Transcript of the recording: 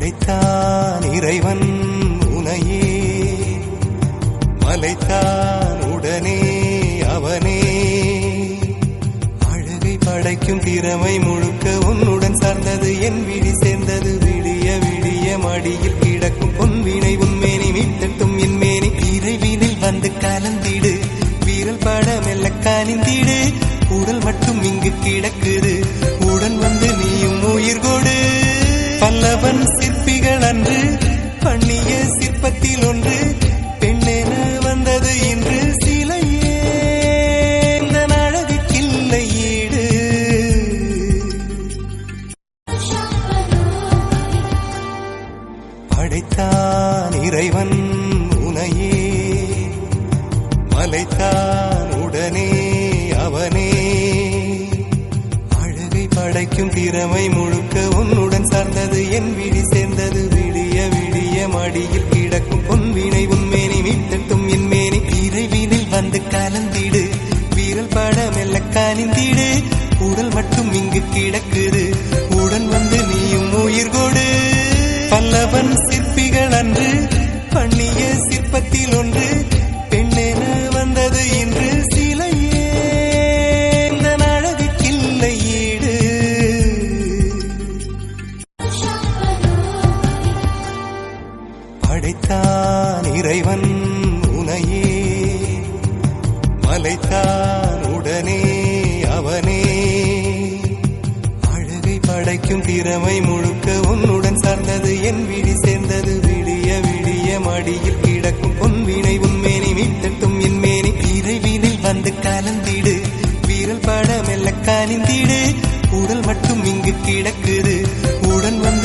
படைத்தான் இறைவன் உனையே, மலைத்தான் உடனே அவனே. அழகை படைக்கும் திறமை முழுக்க உன்னுடன் சார்ந்தது, என் விழி சேர்ந்தது. விடிய விடிய மடியில் கிடக்கும் பொன்வினை உன்மேனி மீட்டட்டும் என் மேனி. இறைவினில் வந்து கலந்திடு, வீரல் பட மெல்ல காணிந்திடு. உடல் மட்டும் இங்கு கிடக்குது, உடன் வந்து நீயும் உயிர் கொடு. பல்லவன் சிற்பிகள் அன்று பண்ணிய சிற்பத்தில் ஒன்று, பெண்ணென வந்தது இன்று சிலையே. இந்த அழகுக்கில்லை ஈடு. படைத்தான் இறைவன் உனையே, மலைத்தான் உடனே அவனே. அழகை படைக்கும் திறமை முழுக்க உன்னுடன் சார்ந்தது, என் விழி சேர்ந்தது. விடிய விடிய மடியில் கிடக்கும் பொன்வினை உன்மேனி மீட்டட்டும் என் மேனி. இறைவினில் வந்து கலந்திடு, வீரல் பட மெல்ல காணிந்திடு. உடல் மட்டும் இங்கு கிடக்குது, உடன் வந்து நீயும் உயிர் கொடு. பல்லவன் சிற்பிகள் அன்று பண்ணிய சிற்பத்தில் ஒன்று, பெண்ணென வந்தது இன்று சிலையே. இந்த அழகுக்கில்லை ஈடு. படைத்தான் இறைவன் உனையே, மலைத்தான் உடனே அவனே. அழகை படைக்கும் திறமை முழுக்க உன்னுடன் சார்ந்தது, என் விழி சேர்ந்தது. விடிய விடிய மடியில் கிடக்கும் பொன்வினை உன்மேனி மீட்டட்டும் என் மேனி. இறைவினில் வந்து கலந்திடு, வீரல் பட மெல்ல காணிந்திடு. உடல் மட்டும் இங்கு கிடக்குது, உடன் வந்து